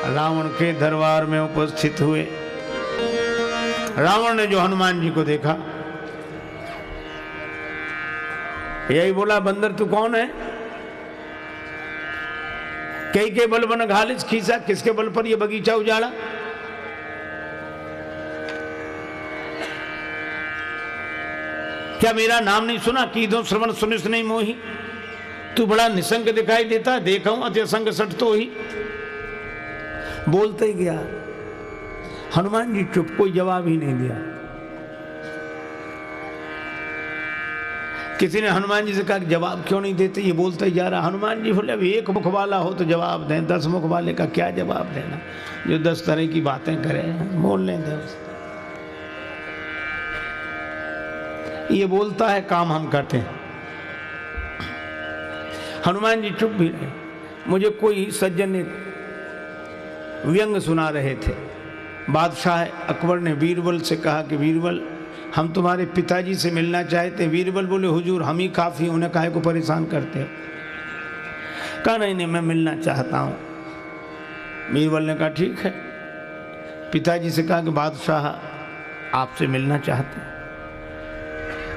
रावण के दरबार में उपस्थित हुए। रावण ने जो हनुमान जी को देखा, यही बोला, बंदर तू कौन है? कई के बल बन घालिस खींचा, किसके बल पर ये बगीचा उजाड़ा? क्या मेरा नाम नहीं सुना? कीदो श्रवण सुनिस नहीं मोही। तू बड़ा निसंग दिखाई देता, देखा हूं अति असंग सट तो ही। बोलते ही गया। हनुमान जी चुप, कोई जवाब ही नहीं दिया। किसी ने हनुमान जी से कहा जवाब क्यों नहीं देते? ये बोलते ही जा रहा। हनुमान जी बोले, अब एक मुख वाला हो तो जवाब दें, 10 मुख वाले का क्या जवाब देना? जो 10 तरह की बातें करे बोलने दें उसे। ये बोलता है, काम हम करते हैं। हनुमान जी चुप भी रहे। मुझे कोई सज्जन ने व्यंग सुना रहे थे। बादशाह अकबर ने बीरबल से कहा कि बीरबल, हम तुम्हारे पिताजी से मिलना चाहते हैं। बीरबल बोले, हुजूर हम ही काफ़ी, उन्हें काहे को परेशान करते हो? कहा नहीं नहीं, मैं मिलना चाहता हूँ। बीरबल ने कहा ठीक है। पिताजी से कहा कि बादशाह आपसे मिलना चाहते हैं।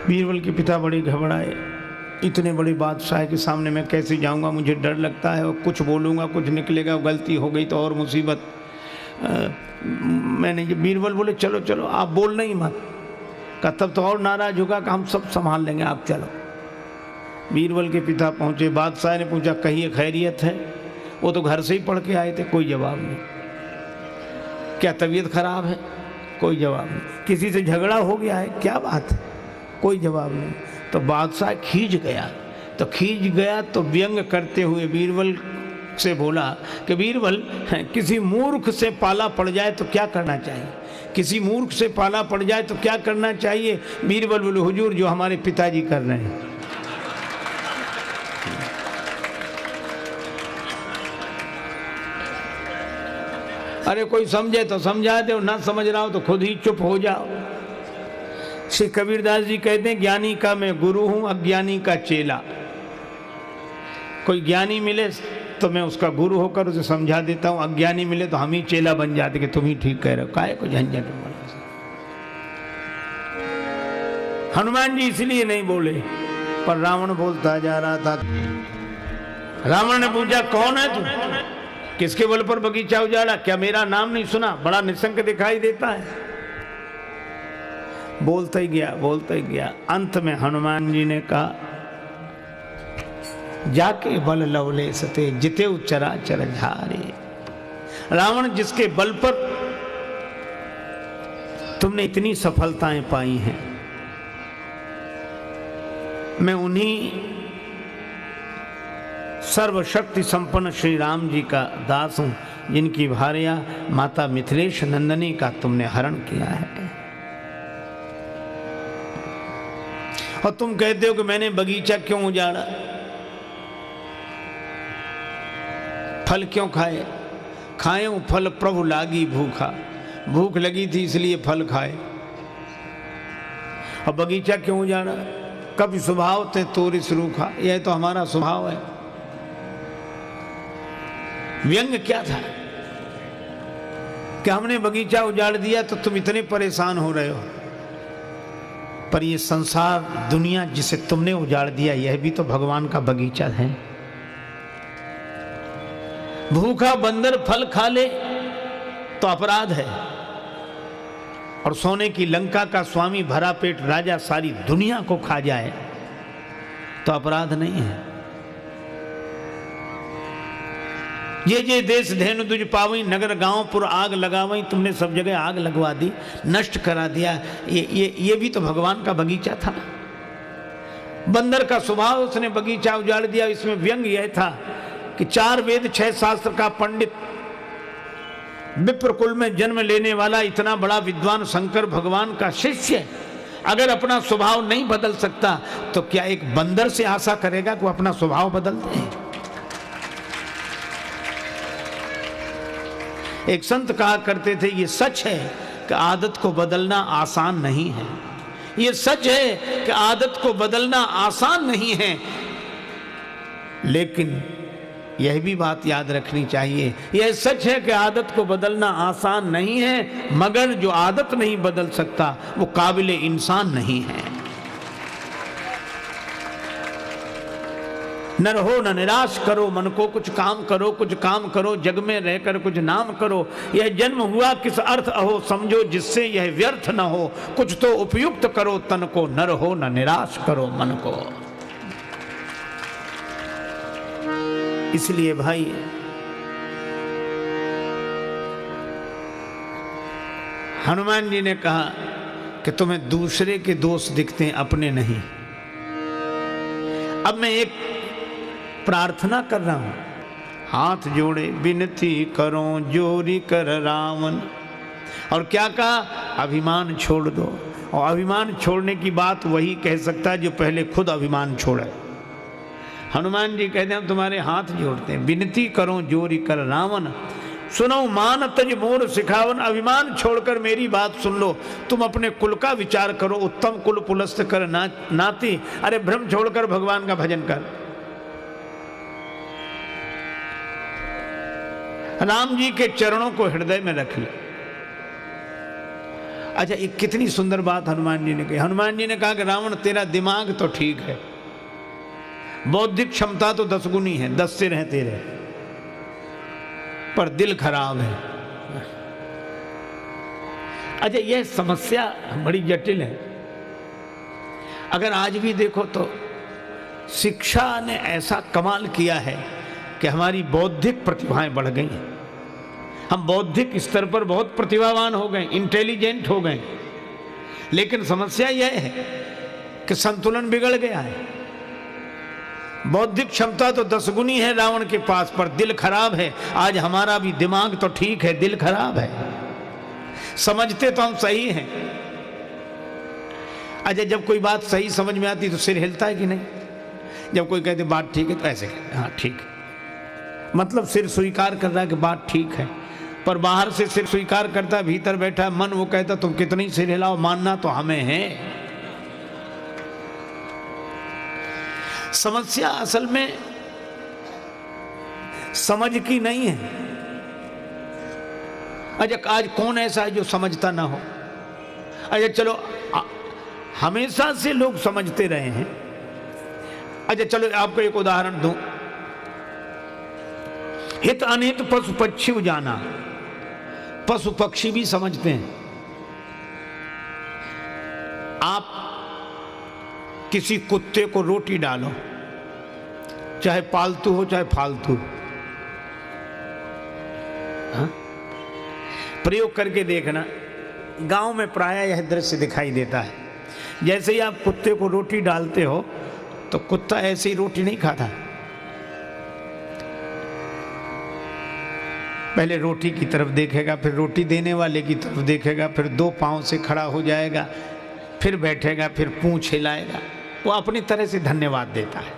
बीरबल के पिता बड़े घबराए। इतने बड़े बादशाह के सामने मैं कैसे जाऊंगा? मुझे डर लगता है, और कुछ बोलूँगा कुछ निकलेगा, गलती हो गई तो और मुसीबत। मैंने बीरबल बोले चलो चलो, आप बोलना ही मत। का तब तो और नाराज होगा कि हम सब संभाल लेंगे, आप चलो। बीरबल के पिता पहुँचे। बादशाह ने पूछा कहिए खैरियत है? वो तो घर से ही पढ़ के आए थे। कोई जवाब नहीं। क्या तबीयत खराब है? कोई जवाब नहीं। किसी से झगड़ा हो गया है? क्या बात है? कोई जवाब नहीं। तो बादशाह खींच गया तो व्यंग करते हुए बीरबल से बोला कि बीरबल, किसी मूर्ख से पाला पड़ जाए तो क्या करना चाहिए? किसी मूर्ख से पाला पड़ जाए तो क्या करना चाहिए? बीरबल बोले, हुजूर जो हमारे पिताजी कर रहे हैं। अरे कोई समझे तो समझा दो, ना समझ रहा हो तो खुद ही चुप हो जाओ। श्री कबीरदास जी कहते हैं, ज्ञानी का मैं गुरु हूं, अज्ञानी का चेला। कोई ज्ञानी मिले तो मैं उसका गुरु होकर उसे समझा देता हूं, अज्ञानी मिले तो हम ही चेला बन जाते कि तुम ही ठीक कह रहे हो, काहे को झंझट में। हनुमान जी इसलिए नहीं बोले, पर रावण बोलता जा रहा था। रावण ने पूछा कौन है तू? किसके बल पर बगीचा उजाड़ा? क्या मेरा नाम नहीं सुना? बड़ा निसंग दिखाई देता है। बोलता ही गया। अंत में हनुमान जी ने कहा, जाके बल लवले सते जिते चराचर झारे। रावण, जिसके बल पर तुमने इतनी सफलताएं पाई हैं, मैं उन्हीं सर्वशक्ति संपन्न श्री राम जी का दास हूं, जिनकी भार्या माता मिथिलेश नंदनी का तुमने हरण किया है। और तुम कहते हो कि मैंने बगीचा क्यों उजाड़ा? फल क्यों खाए? खाए फल प्रभु लागी भूखा। भूख लगी थी इसलिए फल खाए। और बगीचा क्यों उजाड़ा? कभी स्वभाव ते तोरिस रूखा। यह तो हमारा स्वभाव है। व्यंग क्या था कि हमने बगीचा उजाड़ दिया तो तुम इतने परेशान हो रहे हो। पर ये संसार दुनिया जिसे तुमने उजाड़ दिया, यह भी तो भगवान का बगीचा है। भूखा बंदर फल खा ले तो अपराध है, और सोने की लंका का स्वामी भरा पेट राजा सारी दुनिया को खा जाए तो अपराध नहीं है। ये देश धेनु तुझ पावई, नगर गांव पुर आग लगावई। तुमने सब जगह आग लगवा दी, नष्ट करा दिया। ये भी तो भगवान का बगीचा था। बंदर का स्वभाव, उसने बगीचा उजाड़ दिया। इसमें व्यंग यह था कि 4 वेद 6 शास्त्र का पंडित, विप्र कुल में जन्म लेने वाला इतना बड़ा विद्वान शंकर भगवान का शिष्य अगर अपना स्वभाव नहीं बदल सकता तो क्या एक बंदर से आशा करेगा कि वो अपना स्वभाव बदल दे? एक संत कहा करते थे, ये सच है कि आदत को बदलना आसान नहीं है। ये सच है कि आदत को बदलना आसान नहीं है, लेकिन यह भी बात याद रखनी चाहिए। यह सच है कि आदत को बदलना आसान नहीं है, मगर जो आदत नहीं बदल सकता वो काबिल इंसान नहीं है। न रहो न निराश करो मन को, कुछ काम करो, कुछ काम करो, जग में रहकर कुछ नाम करो। यह जन्म हुआ किस अर्थ अहो, समझो जिससे यह व्यर्थ न हो। कुछ तो उपयुक्त करो तन को, न रहो न निराश करो मन को। इसलिए भाई हनुमान जी ने कहा कि तुम्हें दूसरे के दोष दिखते हैं, अपने नहीं। अब मैं एक प्रार्थना कर रहा हूं, हाथ जोड़े विनती करो जोरी कर रावण। और क्या कहा? अभिमान छोड़ दो। और अभिमान छोड़ने की बात वही कह सकता है जो पहले खुद अभिमान छोड़े। हनुमान जी कहते हैं हम तुम्हारे हाथ जोड़ते हैं, विनती करो जोरी कर रावण। सुनो मान तज मोर सिखावन, अभिमान छोड़कर मेरी बात सुन लो। तुम अपने कुल का विचार करो, उत्तम कुल पुलस्त कर नाती। अरे भ्रम छोड़कर भगवान का भजन कर। राम जी के चरणों को हृदय में रख ले। अच्छा, एक कितनी सुंदर बात हनुमान जी ने कही। हनुमान जी ने कहा कि रावण तेरा दिमाग तो ठीक है, बौद्धिक क्षमता तो 10 गुनी है, 10 सिर हैं तेरे, पर दिल खराब है। अच्छा, यह समस्या बड़ी जटिल है। अगर आज भी देखो तो शिक्षा ने ऐसा कमाल किया है कि हमारी बौद्धिक प्रतिभाएं बढ़ गई हैं। हम बौद्धिक स्तर पर बहुत प्रतिभावान हो गए, इंटेलिजेंट हो गए, लेकिन समस्या यह है कि संतुलन बिगड़ गया है। बौद्धिक क्षमता तो 10 गुनी है रावण के पास, पर दिल खराब है। आज हमारा भी दिमाग तो ठीक है, दिल खराब है। समझते तो हम सही हैं। अच्छा, जब कोई बात सही समझ में आती तो सिर हिलता है कि नहीं? जब कोई कहते बात ठीक है तो ऐसे कहते हाँ ठीक है, मतलब सिर स्वीकार कर रहा है कि बात ठीक है। पर बाहर से सिर स्वीकार करता है, भीतर बैठा मन वो कहता तुम कितनी सिर हिलाओ, मानना तो हमें है। समस्या असल में समझ की नहीं है। अच्छा, आज कौन ऐसा है जो समझता ना हो? अच्छा चलो, हमेशा से लोग समझते रहे हैं। अच्छा चलो, आपको एक उदाहरण दूं। हित अनित पशु पक्षी जाना, पशु पक्षी भी समझते हैं। आप किसी कुत्ते को रोटी डालो, चाहे पालतू हो चाहे फालतू, हाँ? प्रयोग करके देखना। गांव में प्रायः यह दृश्य दिखाई देता है। जैसे ही आप कुत्ते को रोटी डालते हो तो कुत्ता ऐसे ही रोटी नहीं खाता। पहले रोटी की तरफ देखेगा, फिर रोटी देने वाले की तरफ देखेगा, फिर 2 पांव से खड़ा हो जाएगा, फिर बैठेगा, फिर पूंछ हिलाएगा। वो अपनी तरह से धन्यवाद देता है,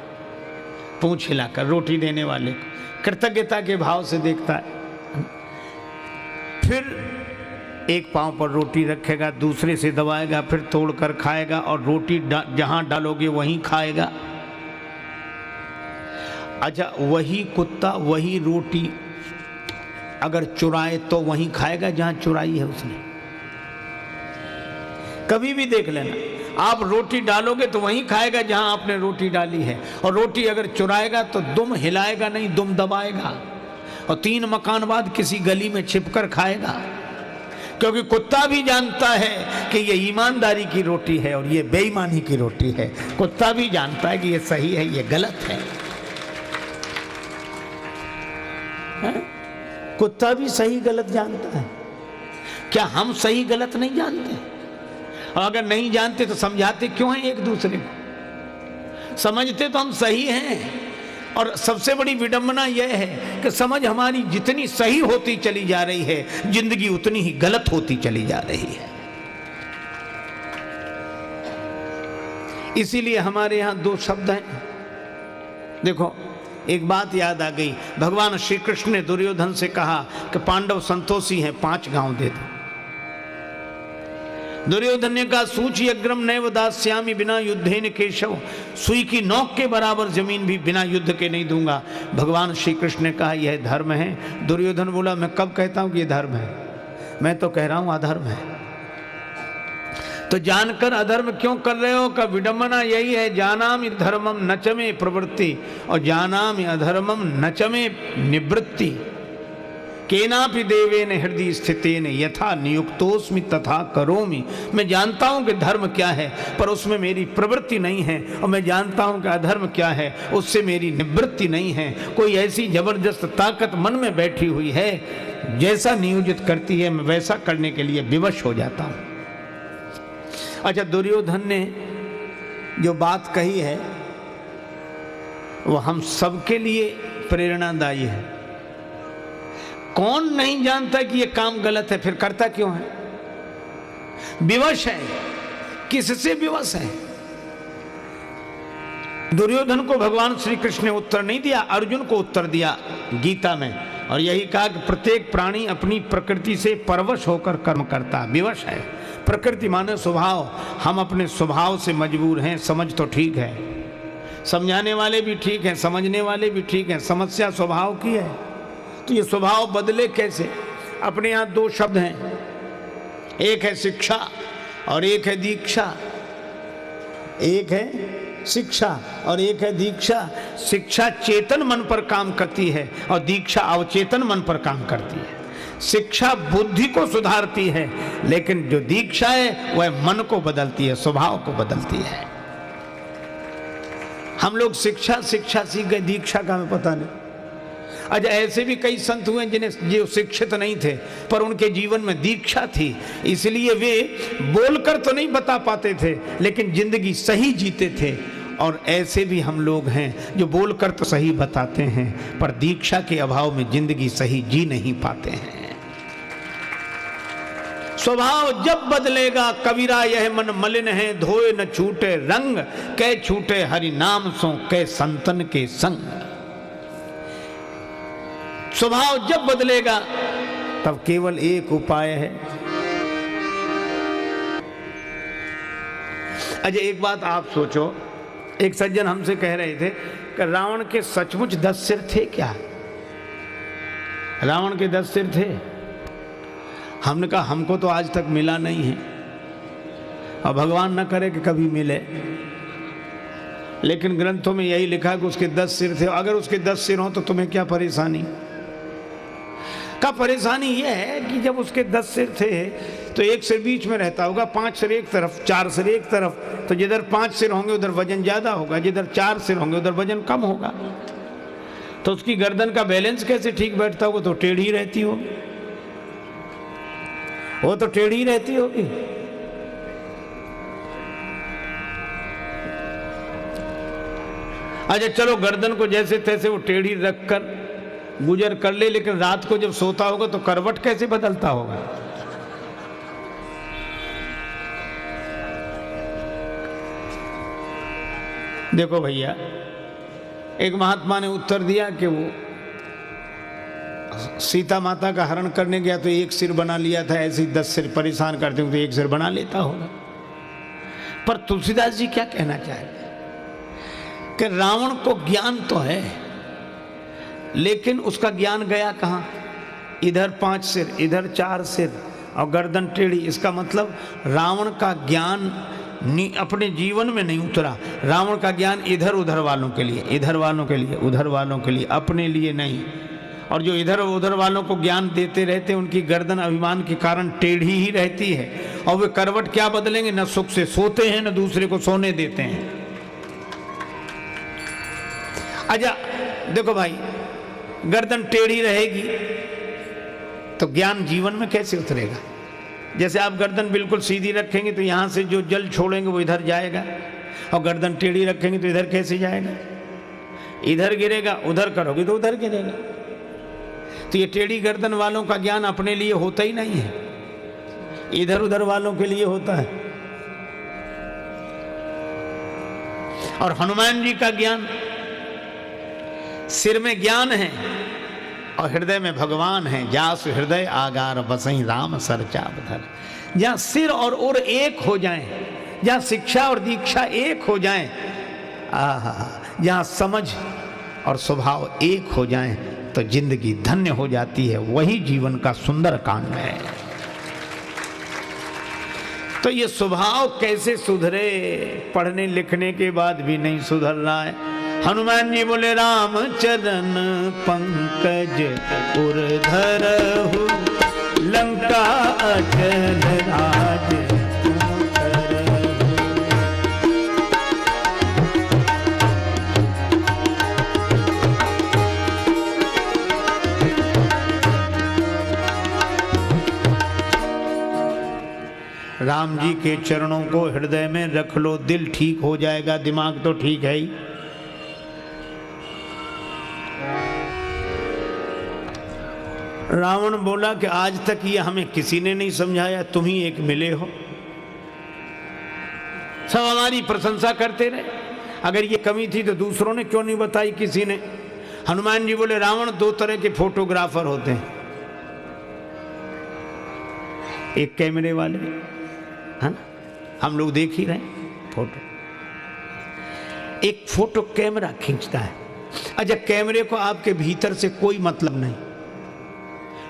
पूंछ हिलाकर रोटी देने वाले को कृतज्ञता के भाव से देखता है। फिर एक पांव पर रोटी रखेगा, दूसरे से दबाएगा, फिर तोड़कर खाएगा, और रोटी जहां डालोगे वहीं खाएगा। अच्छा, वही कुत्ता वही रोटी अगर चुराए तो वहीं खाएगा जहां चुराई है उसने। कभी भी देख लेना, आप रोटी डालोगे तो वहीं खाएगा जहां आपने रोटी डाली है, और रोटी अगर चुराएगा तो दुम हिलाएगा नहीं, दुम दबाएगा, और 3 मकान बाद किसी गली में छिपकर खाएगा। क्योंकि कुत्ता भी जानता है कि ये ईमानदारी की रोटी है और ये बेईमानी की रोटी है। कुत्ता भी जानता है कि ये सही है, ये गलत है। कुत्ता भी सही गलत जानता है। क्या हम सही गलत नहीं जानते? और अगर नहीं जानते तो समझाते क्यों हैं एक दूसरे को? समझते तो हम सही हैं। और सबसे बड़ी विडंबना यह है कि समझ हमारी जितनी सही होती चली जा रही है, जिंदगी उतनी ही गलत होती चली जा रही है। इसीलिए हमारे यहां 2 शब्द हैं। देखो, एक बात याद आ गई। भगवान श्री कृष्ण ने दुर्योधन से कहा कि पांडव संतोषी हैं, 5 गांव दे दो। दुर्योधन ने कहा सूची अग्रम नैव दास्यामि बिना युद्धेन केशव, सुई की नोक के बराबर जमीन भी बिना युद्ध के नहीं दूंगा। भगवान श्री कृष्ण ने कहा यह धर्म है। दुर्योधन बोला मैं कब कहता हूं कि यह धर्म है, मैं तो कह रहा हूं अधर्म है। तो जानकर अधर्म क्यों कर रहे हो? का विडंबना यही है, जानामि धर्मम नचमे प्रवृत्ति और जानामि अधर्मम नचमे निवृत्ति। केनापि देवेन हृदय स्थितेन यथा नियुक्तोस्मि तथा करोमि। मैं जानता हूं कि धर्म क्या है पर उसमें मेरी प्रवृत्ति नहीं है, और मैं जानता हूं कि अधर्म क्या है उससे मेरी निवृत्ति नहीं है। कोई ऐसी जबरदस्त ताकत मन में बैठी हुई है, जैसा नियोजित करती है मैं वैसा करने के लिए विवश हो जाता हूं। अच्छा, दुर्योधन ने जो बात कही है वो हम सबके लिए प्रेरणादायी है। कौन नहीं जानता कि ये काम गलत है, फिर करता क्यों है? विवश है, किससे विवश है? दुर्योधन को भगवान श्री कृष्ण ने उत्तर नहीं दिया, अर्जुन को उत्तर दिया गीता में, और यही कहा कि प्रत्येक प्राणी अपनी प्रकृति से परवश होकर कर्म करता, विवश है। प्रकृति माने स्वभाव, हम अपने स्वभाव से मजबूर हैं। समझ तो ठीक है, समझाने वाले भी ठीक हैं, समझने वाले भी ठीक हैं, समस्या स्वभाव की है। तो ये स्वभाव बदले कैसे? अपने यहाँ दो शब्द हैं, एक है शिक्षा और एक है दीक्षा। एक है शिक्षा और एक है दीक्षा। शिक्षा चेतन मन पर काम करती है और दीक्षा अवचेतन मन पर काम करती है। शिक्षा बुद्धि को सुधारती है, लेकिन जो दीक्षा है वह मन को बदलती है, स्वभाव को बदलती है। हम लोग शिक्षा सीख गए, दीक्षा का हमें पता नहीं। अच्छा, ऐसे भी कई संत हुए जिन्हें जो शिक्षित नहीं थे पर उनके जीवन में दीक्षा थी, इसलिए वे बोलकर तो नहीं बता पाते थे लेकिन जिंदगी सही जीते थे। और ऐसे भी हम लोग हैं जो बोलकर तो सही बताते हैं पर दीक्षा के अभाव में जिंदगी सही जी नहीं पाते हैं। स्वभाव जब बदलेगा कबीरा यह मन मलिन है, धोए न छूटे रंग, कै छूटे हरि नाम सो कै संतन के संग। स्वभाव जब बदलेगा तब केवल एक उपाय है। अच्छा, एक बात आप सोचो, एक सज्जन हमसे कह रहे थे कि रावण के सचमुच 10 सिर थे क्या? रावण के 10 सिर थे? हमने कहा हमको तो आज तक मिला नहीं है और भगवान न करे कि कभी मिले, लेकिन ग्रंथों में यही लिखा कि उसके 10 सिर थे। अगर उसके 10 सिर हों तो तुम्हें क्या परेशानी? का परेशानी यह है कि जब उसके 10 सिर थे तो एक सिर बीच में रहता होगा, 5 सिर एक तरफ, 4 सिर एक तरफ, तो जिधर 5 सिर होंगे उधर वजन ज्यादा होगा, जिधर 4 सिर होंगे उधर वजन कम होगा। तो उसकी गर्दन का बैलेंस कैसे ठीक बैठता होगा? तो टेढ़ी रहती होगी, वो तो टेढ़ी रहती होगी। अच्छा चलो, गर्दन को जैसे तैसे वो टेढ़ी रखकर गुजर कर ले, लेकिन रात को जब सोता होगा तो करवट कैसे बदलता होगा? देखो भैया, एक महात्मा ने उत्तर दिया कि वो सीता माता का हरण करने गया तो एक सिर बना लिया था, ऐसे ही 10 सिर परेशान करते हो तो एक सिर बना लेता होगा। पर तुलसीदास जी क्या कहना चाहते हैं कि रावण को ज्ञान तो है लेकिन उसका ज्ञान गया कहां? इधर 5 सिर, इधर 4 सिर और गर्दन टेढ़ी। इसका मतलब रावण का ज्ञान अपने जीवन में नहीं उतरा। रावण का ज्ञान इधर उधर वालों के लिए, इधर वालों के लिए, उधर वालों के लिए, अपने लिए नहीं। और जो इधर उधर वालों को ज्ञान देते रहते उनकी गर्दन अभिमान के कारण टेढ़ी ही रहती है और वे करवट क्या बदलेंगे? न सुख से सोते हैं न दूसरे को सोने देते हैं। अच्छा देखो भाई, गर्दन टेढ़ी रहेगी तो ज्ञान जीवन में कैसे उतरेगा? जैसे आप गर्दन बिल्कुल सीधी रखेंगे तो यहां से जो जल छोड़ेंगे वो इधर जाएगा, और गर्दन टेढ़ी रखेंगे तो इधर कैसे जाएगा? इधर गिरेगा, उधर करोगे तो उधर गिरेगा। तो ये टेढ़ी गर्दन वालों का ज्ञान अपने लिए होता ही नहीं है, इधर उधर वालों के लिए होता है। और हनुमान जी का ज्ञान, सिर में ज्ञान है और हृदय में भगवान है। जासु हृदय आगार बसई राम सरचाप धर। जहाँ सिर और उर एक हो जाएं, जहाँ शिक्षा और दीक्षा एक हो जाएं, जहाँ समझ और स्वभाव एक हो जाएं, तो जिंदगी धन्य हो जाती है। वही जीवन का सुंदर कांड है। तो ये स्वभाव कैसे सुधरे? पढ़ने लिखने के बाद भी नहीं सुधर रहा है। हनुमान जी बोले राम चरण पंकज उर्धरहु, लंका अचल राज तुम करहु। राम जी के चरणों को हृदय में रख लो, दिल ठीक हो जाएगा, दिमाग तो ठीक है ही। रावण बोला कि आज तक ये हमें किसी ने नहीं समझाया, तुम ही एक मिले हो। सब हमारी प्रशंसा करते रहे, अगर ये कमी थी तो दूसरों ने क्यों नहीं बताई किसी ने? हनुमान जी बोले रावण दो तरह के फोटोग्राफर होते हैं, एक कैमरे वाले, है ना, हम लोग देख ही रहे फोटो, एक फोटो कैमरा खींचता है। अच्छा, कैमरे को आपके भीतर से कोई मतलब नहीं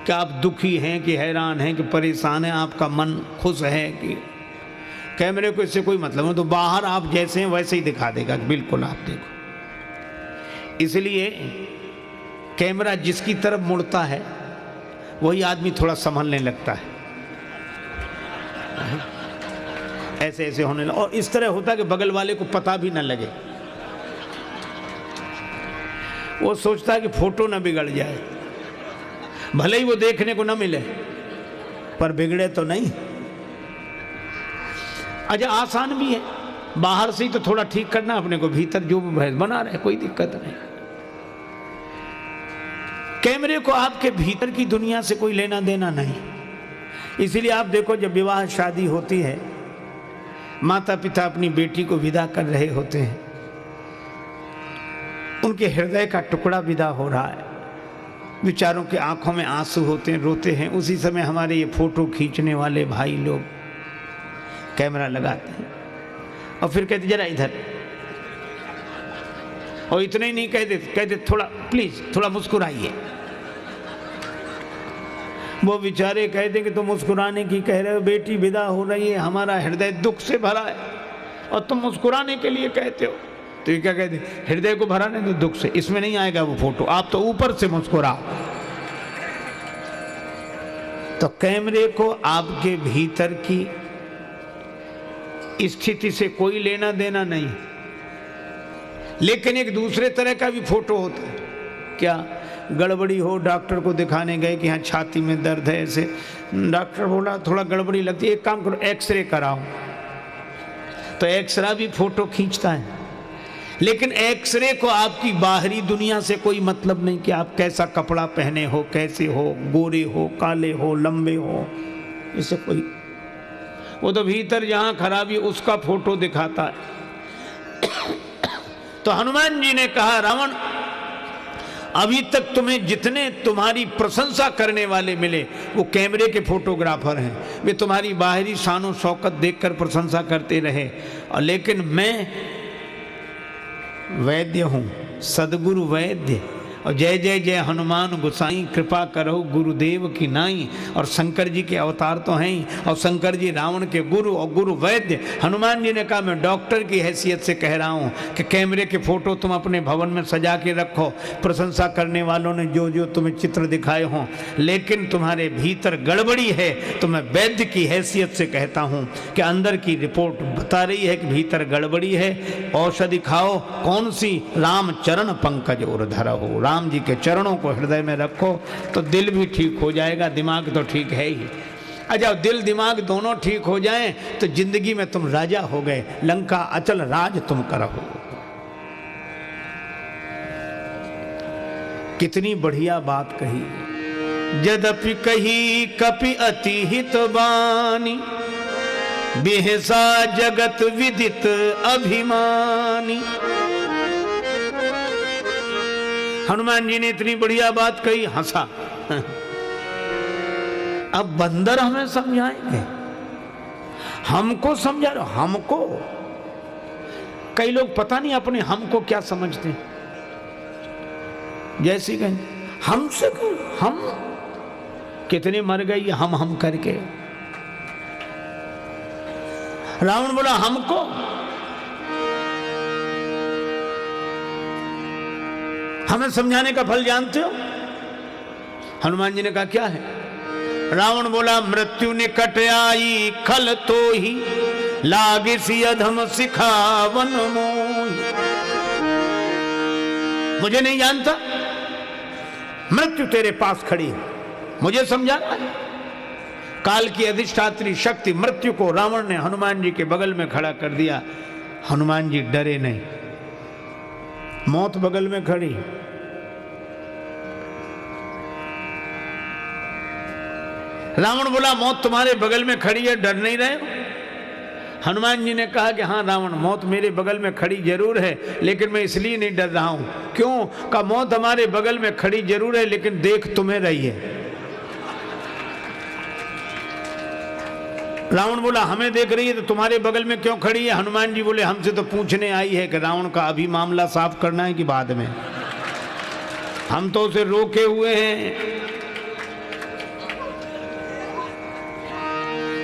कि आप दुखी हैं कि हैरान हैं कि परेशान हैं, आपका मन खुश है कि, कैमरे को इससे कोई मतलब नहीं। तो बाहर आप जैसे हैं वैसे ही दिखा देगा, बिल्कुल आप देखो। इसलिए कैमरा जिसकी तरफ मुड़ता है वही आदमी थोड़ा संभलने लगता है, ऐसे ऐसे होने लगा। और इस तरह होता है कि बगल वाले को पता भी ना लगे, वो सोचता है कि फोटो ना बिगड़ जाए, भले ही वो देखने को ना मिले पर बिगड़े तो नहीं। अच्छा, आसान भी है, बाहर से ही तो थोड़ा ठीक करना अपने को, भीतर जो बना रहे कोई दिक्कत नहीं। कैमरे को आपके भीतर की दुनिया से कोई लेना देना नहीं। इसीलिए आप देखो, जब विवाह शादी होती है, माता पिता अपनी बेटी को विदा कर रहे होते हैं, उनके हृदय का टुकड़ा विदा हो रहा है, बेचारों के आंखों में आंसू होते हैं, रोते हैं। उसी समय हमारे ये फोटो खींचने वाले भाई लोग कैमरा लगाते हैं और फिर कहते जरा इधर, और इतना ही नहीं कहते थोड़ा प्लीज थोड़ा मुस्कुराइए। वो बेचारे कहते कि तुम मुस्कुराने की कह रहे हो, बेटी विदा हो रही है, हमारा हृदय दुख से भरा है और तुम मुस्कुराने के लिए कहते हो। तो ये क्या कहते, हृदय को भरा नहीं तो दुख से, इसमें नहीं आएगा वो फोटो, आप तो ऊपर से मुस्कुराओ। तो कैमरे को आपके भीतर की स्थिति से कोई लेना देना नहीं, लेकिन एक दूसरे तरह का भी फोटो होता है। क्या गड़बड़ी हो, डॉक्टर को दिखाने गए कि हाँ छाती में दर्द है, ऐसे डॉक्टर बोला थोड़ा गड़बड़ी लगती है, एक काम करो एक्सरे कराओ। तो एक्सरे भी फोटो खींचता है, लेकिन एक्सरे को आपकी बाहरी दुनिया से कोई मतलब नहीं कि आप कैसा कपड़ा पहने हो, कैसे हो, गोरे हो, काले हो, लंबे हो, इससे कोई, वो तो भीतर जहां खराबी उसका फोटो दिखाता है। तो हनुमान जी ने कहा रावण, अभी तक तुम्हें जितने तुम्हारी प्रशंसा करने वाले मिले वो कैमरे के फोटोग्राफर हैं, वे तुम्हारी बाहरी शान और शौकत देखकर प्रशंसा करते रहे, और लेकिन मैं वैद्य हूँ, सदगुरु वैद्य, और जय जय जय हनुमान गोसाई, कृपा करो गुरुदेव की नाई। और शंकर जी के अवतार तो हैं ही, और शंकर जी रावण के गुरु और गुरु वैद्य। हनुमान जी ने कहा मैं डॉक्टर की हैसियत से कह रहा हूँ कि कैमरे के फोटो तुम अपने भवन में सजा के रखो, प्रशंसा करने वालों ने जो जो तुम्हें चित्र दिखाए हों, लेकिन तुम्हारे भीतर गड़बड़ी है। तो मैं वैद्य की हैसियत से कहता हूँ कि अंदर की रिपोर्ट बता रही है कि भीतर गड़बड़ी है। औषधि खाओ, कौन सी? राम चरण पंकज उर्धरहु, राम जी के चरणों को हृदय में रखो तो दिल भी ठीक हो जाएगा, दिमाग तो ठीक है ही। अच्छा, दिल दिमाग दोनों ठीक हो जाएं तो जिंदगी में तुम राजा हो गए, लंका अचल राज तुम करहो। कितनी बढ़िया बात कही। यद्यपि कही कपि अति हित बानी, बिहसा जगत विदित अभिमानी। हनुमान जी ने इतनी बढ़िया बात कही, हंसा। अब बंदर हमें समझाएंगे, हमको समझा रहे, हमको। कई लोग पता नहीं अपने हमको क्या समझते हैं। जैसे कहें हमसे क्यों, हम कितने मर गए ये हम करके। रावण बोला हमको, हमें समझाने का फल जानते हो? हनुमान जी ने कहा क्या है? रावण बोला मृत्यु निकट आई खल तो ही लागे सी अधम सिखावन मोही। मुझे नहीं जानता, मृत्यु तेरे पास खड़ी है, मुझे समझाना है। काल की अधिष्ठात्री शक्ति मृत्यु को रावण ने हनुमान जी के बगल में खड़ा कर दिया। हनुमान जी डरे नहीं, मौत बगल में खड़ी। रावण बोला मौत तुम्हारे बगल में खड़ी है, डर नहीं रहे हो? हनुमान जी ने कहा कि हाँ रावण, मौत मेरे बगल में खड़ी जरूर है, लेकिन मैं इसलिए नहीं डर रहा हूं। क्यों? का मौत हमारे बगल में खड़ी जरूर है, लेकिन देख तुम्हें रही है। रावण बोला हमें देख रही है तो तुम्हारे बगल में क्यों खड़ी है? हनुमान जी बोले हमसे तो पूछने आई है कि रावण का अभी मामला साफ करना है कि बाद में? हम तो उसे रोके हुए हैं।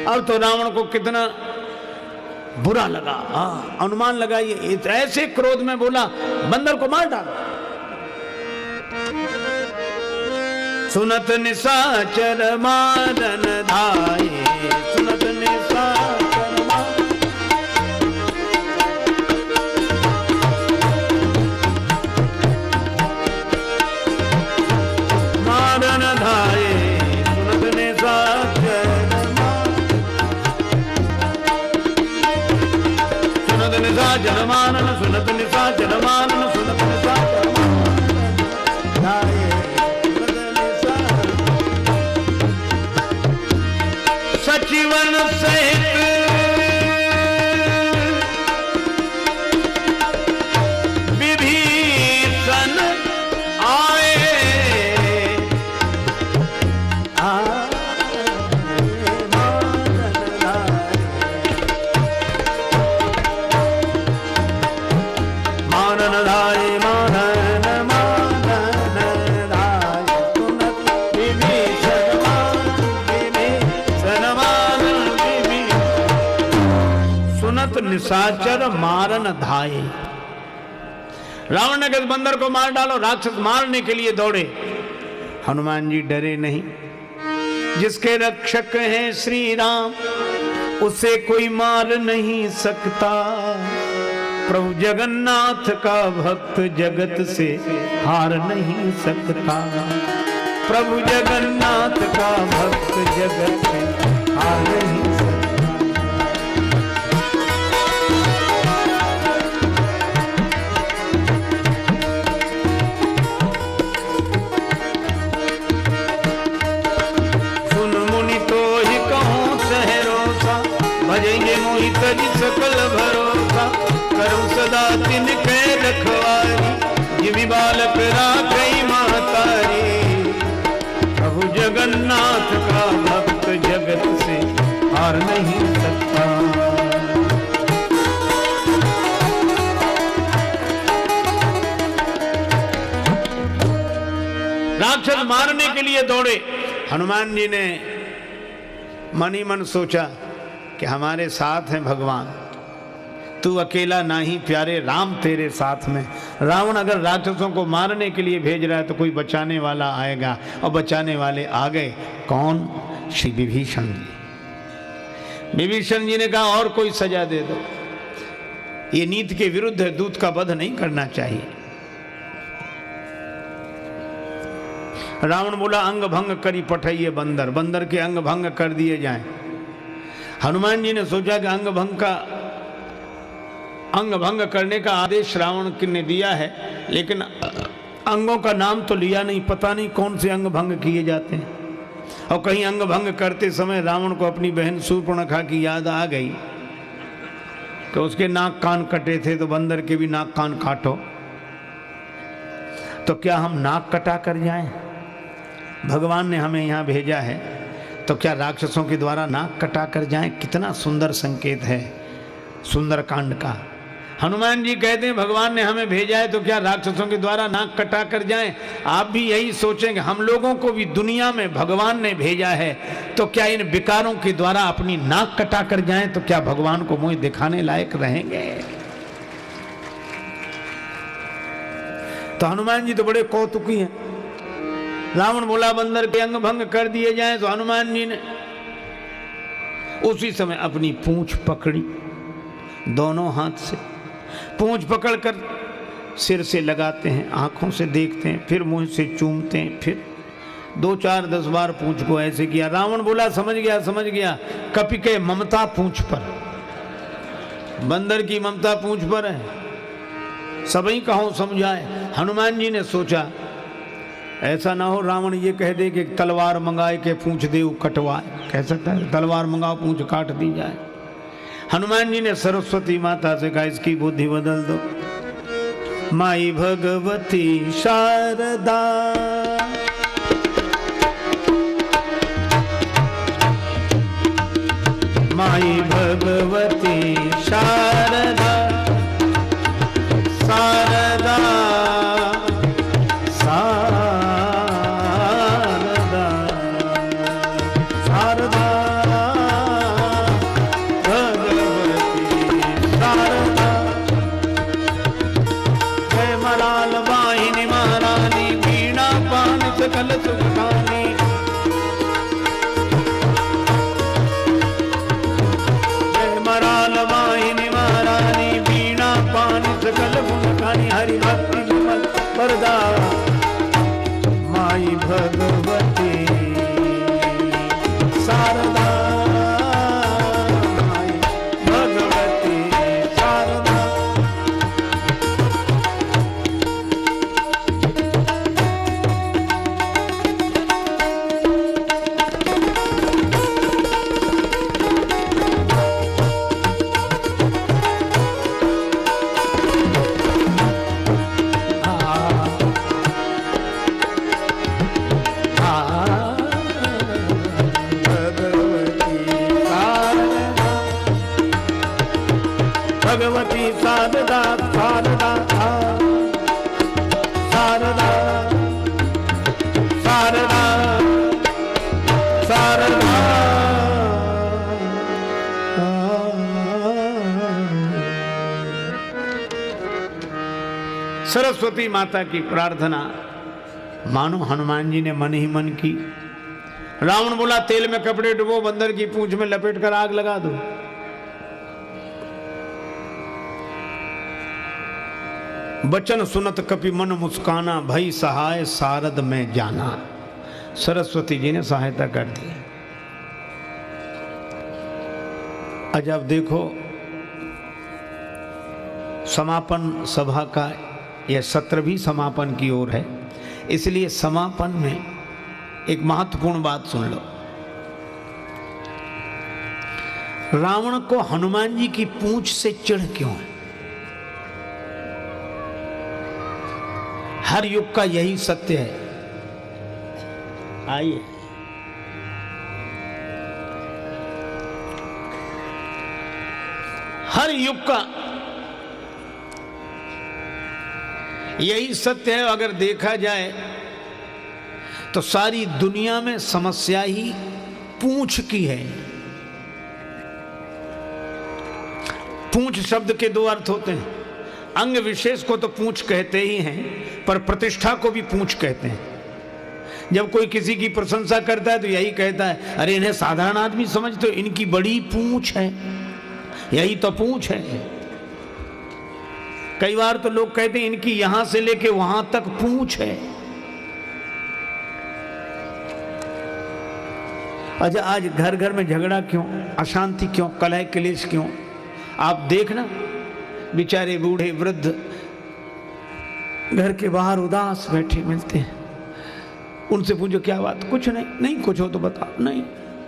अब तो रावण को कितना बुरा लगा, अनुमान लगा, ये ऐसे क्रोध में बोला बंदर को मार डालो। सुनत निशाचर मारन धाये, सुनत निशाचर मारन धाये, सुनत निशाचर जनमानन, सुनत निशा जनमानन, सुनत निशा सचिवन सहित विभीषण आए, निशाचर मारन धाये। रावण ने कहा बंदर को मार डालो, राक्षस मारने के लिए दौड़े। हनुमान जी डरे नहीं। जिसके रक्षक हैं श्री राम उसे कोई मार नहीं सकता। प्रभु जगन्नाथ का भक्त जगत से हार नहीं सकता। प्रभु जगन्नाथ का भक्त जगत से हार नहीं सकता। सकल भरोसा करूं सदा तिनके रखवारी। जिमि बालक राखई महतारी। प्रभु जगन्नाथ का भक्त जगत से हार नहीं सकता। राक्षस मारने के लिए दौड़े। हनुमान जी ने मन ही मन सोचा कि हमारे साथ हैं भगवान, तू अकेला नहीं प्यारे, राम तेरे साथ में। रावण अगर राक्षसों को मारने के लिए भेज रहा है तो कोई बचाने वाला आएगा, और बचाने वाले आ गए। कौन? श्री विभीषण जी। विभीषण जी ने कहा और कोई सजा दे दो, ये नीति के विरुद्ध है, दूत का वध नहीं करना चाहिए। रावण बोला अंग भंग करी पठाइए बंदर, बंदर के अंग भंग कर दिए जाएं। हनुमान जी ने सोचा कि अंग भंग करने का आदेश रावण ने दिया है, लेकिन अंगों का नाम तो लिया नहीं, पता नहीं कौन से अंग भंग किए जाते हैं। और कहीं अंग भंग करते समय रावण को अपनी बहन शूर्पणखा की याद आ गई कि उसके नाक कान कटे थे, तो बंदर के भी नाक कान काटो। तो तो क्या हम नाक कटा कर जाएं? भगवान ने हमें यहाँ भेजा है तो क्या राक्षसों के द्वारा नाक कटा कर जाएं? कितना सुंदर संकेत है सुंदरकांड का। हनुमान जी कहते हैं भगवान ने हमें भेजा है तो क्या राक्षसों के द्वारा नाक कटा कर जाएं? आप भी यही सोचेंगे, हम लोगों को भी दुनिया में भगवान ने भेजा है तो क्या इन विकारों के द्वारा अपनी नाक कटा कर जाएं तो क्या भगवान को मुंह दिखाने लायक रहेंगे? तो हनुमान जी तो बड़े कौतुकी हैं। रावण बोला बंदर के अंग भंग कर दिए जाएं, तो हनुमान जी ने उसी समय अपनी पूंछ पकड़ी, दोनों हाथ से पूंछ पकड़कर सिर से लगाते हैं, आंखों से देखते हैं, फिर मुंह से चूमते हैं, फिर 2 4 10 बार पूंछ को ऐसे किया। रावण बोला समझ गया समझ गया, कपि के ममता पूंछ पर, बंदर की ममता पूंछ पर है, सभी कहो समझाए। हनुमान जी ने सोचा ऐसा ना हो रावण ये कह दे कि तलवार मंगाए के पूंछ दे कटवाए, कह सकता है तलवार मंगाओ पूंछ काट दी जाए। हनुमान जी ने सरस्वती माता से कहा इसकी बुद्धि बदल दो। माई भगवती शारदा माई भगवती शारदा शारदा शारदा शारदा भगवती शारदा जय मलाल वाहिनी महारानी वीणा पान सकल सुखानी जय मलाल वाहिनी महारानी वीणा पान सकल गुणगानी हरि भक्ति विमल वरदा माई भगवती शारदा माई भगवती शारदा। भगवती शारदा शारदा शारदा शारदा शारदा। सरस्वती माता की प्रार्थना मानो हनुमान जी ने मन ही मन की। रावण बोला तेल में कपड़े डुबो, बंदर की पूंछ में लपेट कर आग लगा दो। बचन सुनत कपि मन मुस्काना, भई सहाय सारद में जाना। सरस्वती जी ने सहायता कर दी। आज आप देखो समापन सभा का यह सत्र भी समापन की ओर है, इसलिए समापन में एक महत्वपूर्ण बात सुन लो। रावण को हनुमान जी की पूंछ से चिढ़ क्यों है? हर युग का यही सत्य है। आइए हर युग का यही सत्य है। अगर देखा जाए तो सारी दुनिया में समस्या ही पूंछ की है। पूंछ शब्द के 2 अर्थ होते हैं। अंग विशेष को तो पूंछ कहते ही हैं, पर प्रतिष्ठा को भी पूंछ कहते हैं। जब कोई किसी की प्रशंसा करता है तो यही कहता है अरे इन्हें साधारण आदमी समझते हो, इनकी बड़ी पूंछ है। यही तो पूंछ है। कई बार तो लोग कहते हैं इनकी यहां से लेके वहां तक पूंछ है। अच्छा, आज घर घर में झगड़ा क्यों, अशांति क्यों, कलह क्लेश क्यों? आप देखना बेचारे बूढ़े वृद्ध घर के बाहर उदास बैठे मिलते हैं। उनसे पूछो क्या बात? कुछ नहीं। नहीं कुछ हो तो बताओ। नहीं।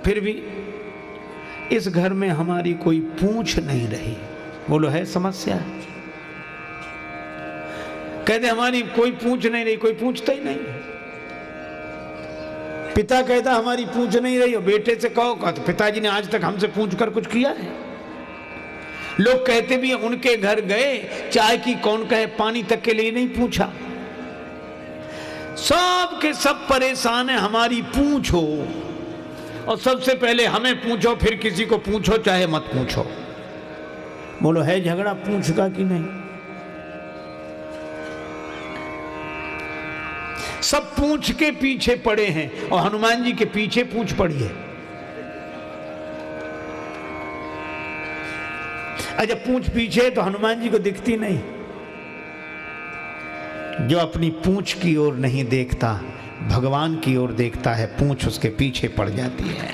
फिर भी इस घर में हमारी कोई पूंछ नहीं रही। बोलो है समस्या? कहते हमारी कोई पूछ नहीं रही, कोई पूछता ही नहीं। पिता कहता हमारी पूछ नहीं रही, और बेटे से कहो तो पिताजी ने आज तक हमसे पूछ कर कुछ किया है? लोग कहते भी उनके घर गए, चाय की कौन कहे, पानी तक के लिए नहीं पूछा। सब के सब परेशान है, हमारी पूछो, और सबसे पहले हमें पूछो, फिर किसी को पूछो, चाहे मत पूछो। बोलो है झगड़ा पूछ का कि नहीं? सब पूछ के पीछे पड़े हैं, और हनुमान जी के पीछे पूछ पड़ी है। अच्छा, पूछ पीछे तो हनुमान जी को दिखती नहीं। जो अपनी पूछ की ओर नहीं देखता, भगवान की ओर देखता है, पूछ उसके पीछे पड़ जाती है।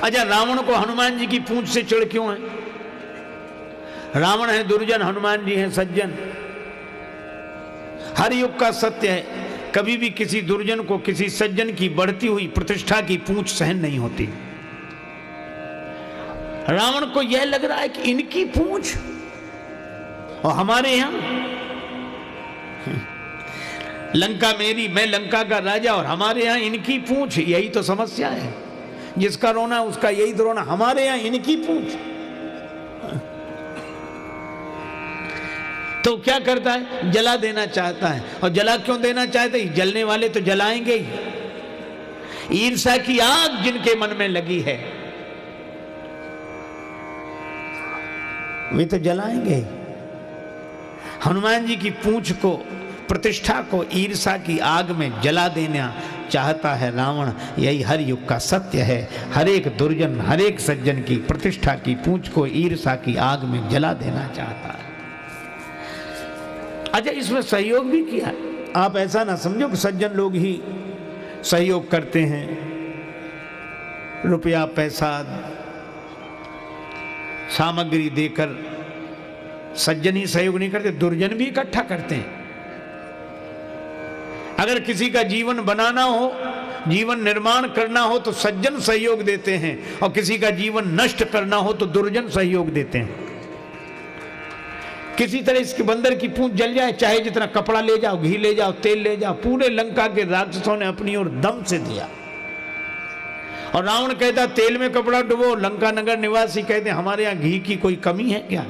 अच्छा, रावण को हनुमान जी की पूछ से चिढ़ क्यों है? रावण है दुर्जन, हनुमान जी हैं सज्जन। हर युग का सत्य है, कभी भी किसी दुर्जन को किसी सज्जन की बढ़ती हुई प्रतिष्ठा की पूछ सहन नहीं होती। रावण को यह लग रहा है कि इनकी पूछ, और हमारे यहां लंका मेरी, मैं लंका का राजा, और हमारे यहां इनकी पूछ। यही तो समस्या है, जिसका रोना उसका यही तो रोना, हमारे यहां इनकी पूछ। तो क्या करता है? जला देना चाहता है। और जला क्यों देना चाहता है? जलने वाले तो जलाएंगे ही। ईर्ष्या की आग जिनके मन में लगी है वे तो जलाएंगे। हनुमान जी की पूंछ को, प्रतिष्ठा को ईर्ष्या की आग में जला देना चाहता है रावण। यही हर युग का सत्य है। हर एक दुर्जन, हर एक सज्जन की प्रतिष्ठा की पूंछ को ईर्ष्या की आग में जला देना चाहता है। अच्छा, इसमें सहयोग भी किया। आप ऐसा ना समझो कि सज्जन लोग ही सहयोग करते हैं, रुपया पैसा सामग्री देकर सज्जन ही सहयोग नहीं करते, दुर्जन भी इकट्ठा करते हैं। अगर किसी का जीवन बनाना हो, जीवन निर्माण करना हो तो सज्जन सहयोग देते हैं, और किसी का जीवन नष्ट करना हो तो दुर्जन सहयोग देते हैं। किसी तरह इसके बंदर की पूंछ जल जाए, चाहे जितना कपड़ा ले जाओ, घी ले जाओ, तेल ले जाओ, पूरे लंका के राक्षसों ने अपनी ओर दम से दिया। और रावण कहता तेल में कपड़ा डुबो, लंका नगर निवासी कहते हमारे यहाँ घी की कोई कमी है क्या?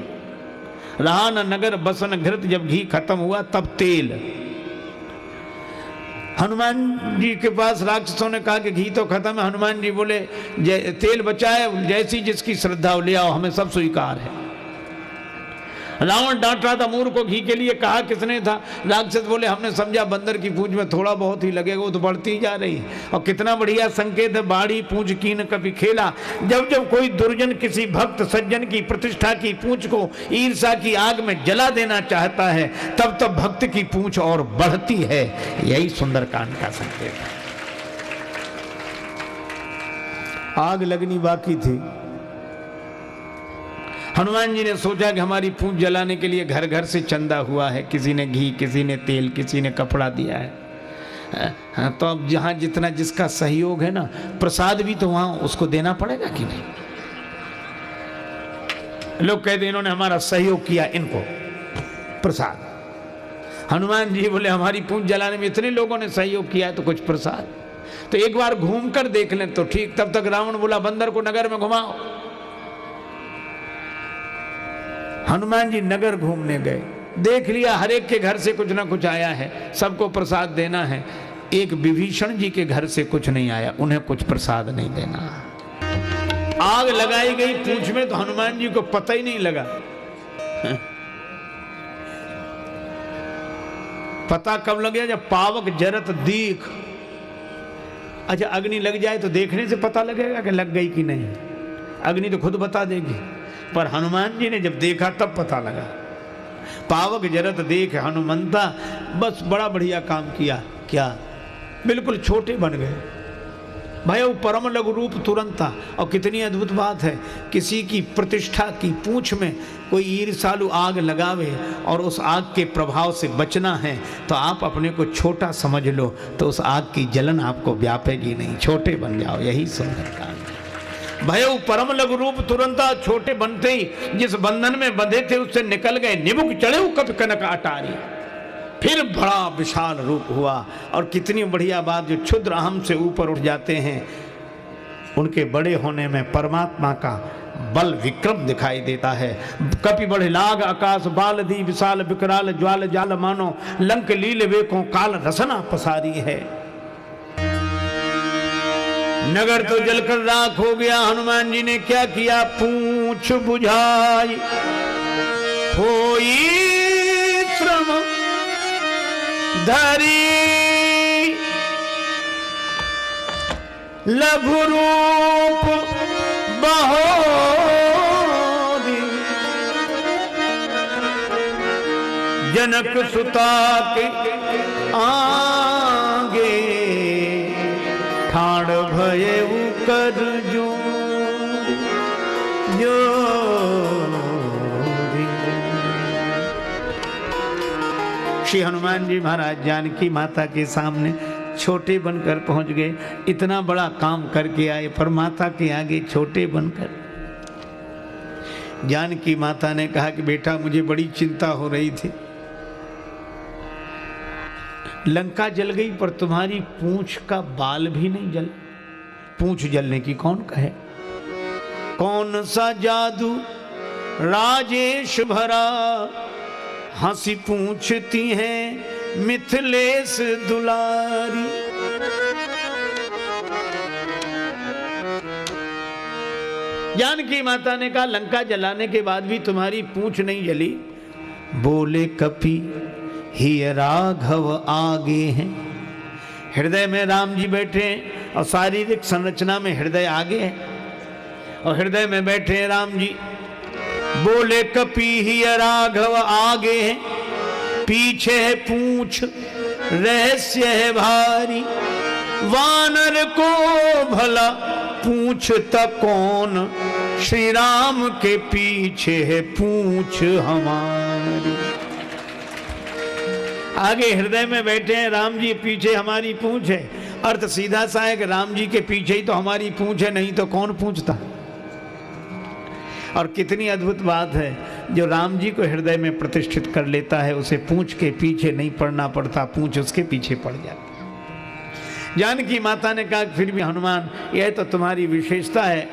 रहा न नगर बस न घृत, जब घी खत्म हुआ तब तेल। हनुमान जी के पास राक्षसों ने कहा कि घी तो खत्म है। हनुमान जी बोले तेल बचा है, जैसी जिसकी श्रद्धा ले आओ, हमें सब स्वीकार है। रावण डांट रहा था मूर्ख को, घी के लिए कहा किसने था? राक्षस बोले हमने समझा बंदर की पूंछ में थोड़ा बहुत ही लगेगा, वो तो बढ़ती ही जा रही। और कितना बढ़िया संकेत है, बाड़ी पूंछ की न कभी खेला। जब जब कोई दुर्जन किसी भक्त सज्जन की प्रतिष्ठा की पूंछ को ईर्ष्या की आग में जला देना चाहता है, तब तब भक्त की पूंछ और बढ़ती है। यही सुंदरकांड का संकेत है। आग लगनी बाकी थी। हनुमान जी ने सोचा कि हमारी पूंछ जलाने के लिए घर घर से चंदा हुआ है, किसी ने घी, किसी ने तेल, किसी ने कपड़ा दिया है। तो अब जहाँ जितना जिसका सहयोग है ना, प्रसाद भी तो वहाँ उसको देना पड़ेगा कि नहीं? लोग कहते इन्होंने हमारा सहयोग किया, इनको प्रसाद। हनुमान जी बोले हमारी पूंछ जलाने में इतने लोगों ने सहयोग किया है तो कुछ प्रसाद। तो एक बार घूम कर देख लें तो ठीक। तब तक रावण बोला बंदर को नगर में घुमाओ। हनुमान जी नगर घूमने गए, देख लिया हर एक के घर से कुछ ना कुछ आया है, सबको प्रसाद देना है। एक विभीषण जी के घर से कुछ नहीं आया, उन्हें कुछ प्रसाद नहीं देना। आग लगाई गई पूंछ में तो हनुमान जी को पता ही नहीं लगा। पता कब लग गया? जब पावक जरत दीख। अच्छा, अग्नि लग जाए तो देखने से पता लगेगा कि लग गई कि नहीं? अग्नि तो खुद बता देगी, पर हनुमान जी ने जब देखा तब पता लगा। पावक जरत देख हनुमंता, बस बड़ा बढ़िया काम किया। क्या? बिल्कुल छोटे बन गए। भय परम लघु रूप तुरंता। और कितनी अद्भुत बात है, किसी की प्रतिष्ठा की पूंछ में कोई ईर्ष्यालु आग लगावे और उस आग के प्रभाव से बचना है तो आप अपने को छोटा समझ लो, तो उस आग की जलन आपको व्यापेगी नहीं। छोटे बन जाओ, यही सुंदर काम है। भयउ परम लघु रूप तुरंत छोटे बनते ही जिस बंधन में बंधे थे उससे निकल गए। निबुक चढ़े कप कनक अटारी, फिर बड़ा विशाल रूप हुआ। और कितनी बढ़िया बात, जो क्षुद्र अहम से ऊपर उठ जाते हैं उनके बड़े होने में परमात्मा का बल विक्रम दिखाई देता है। कपि बढ़े लाग आकाश बाल दी विशाल विकराल ज्वाल जाल मानो लंक लील वेकों काल रसना पसारी है। नगर तो जलकर राख हो गया। हनुमान जी ने क्या किया, पूंछ बुझाई होई श्रम धरी लघु रूप बहोरी जनक सुता के आगे ठाड़ भये कर जो श्री हनुमान जी महाराज जानकी माता के सामने छोटे बनकर पहुंच गए। इतना बड़ा काम करके आए पर माता के आगे छोटे बनकर। जानकी माता ने कहा कि बेटा मुझे बड़ी चिंता हो रही थी, लंका जल गई पर तुम्हारी पूंछ का बाल भी नहीं जल। पूंछ जलने की कौन कहे, कौन सा जादू राजेश भरा हंसी पूछती हैं मिथिलेश दुलारी। जानकी माता ने कहा लंका जलाने के बाद भी तुम्हारी पूंछ नहीं जली। बोले कपि ही राघव आगे हैं। हृदय में राम जी बैठे हैं और शारीरिक संरचना में हृदय आगे है और हृदय में बैठे हैं राम जी। बोले कपि ही राघव आगे है, पीछे है पूंछ रहस्य है भारी। वानर को भला पूछता कौन, श्री राम के पीछे है पूंछ हमारी। आगे हृदय में बैठे हैं राम जी, पीछे हमारी पूंछ है। अर्थ सीधा सा है कि राम जी के पीछे ही तो हमारी पूंछ है, नहीं तो कौन पूछता। और कितनी अद्भुत बात है, जो राम जी को हृदय में प्रतिष्ठित कर लेता है उसे पूंछ के पीछे नहीं पड़ना पड़ता, पूंछ उसके पीछे पड़ जाती। जानकी माता ने कहा फिर भी हनुमान यह तो तुम्हारी विशेषता है,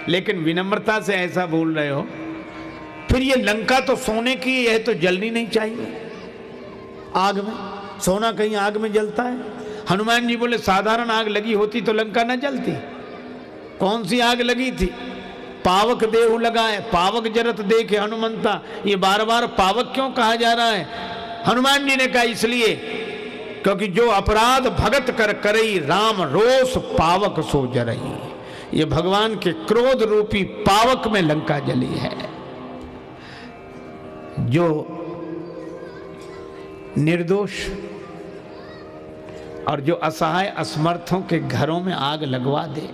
लेकिन विनम्रता से ऐसा बोल रहे हो, फिर ये लंका तो सोने की, यह तो जलनी नहीं चाहिए आग में। सोना कहीं आग में जलता है? हनुमान जी बोले साधारण आग लगी होती तो लंका न जलती। कौन सी आग लगी थी? पावक देहु लगाए, पावक जरत देखे हनुमंता। ये बार बार पावक क्यों कहा जा रहा है? हनुमान जी ने कहा इसलिए क्योंकि जो अपराध भगत कर करई, राम रोष पावक सो जरई। ये भगवान के क्रोध रूपी पावक में लंका जली है। जो निर्दोष और जो असहाय असमर्थों के घरों में आग लगवा दे।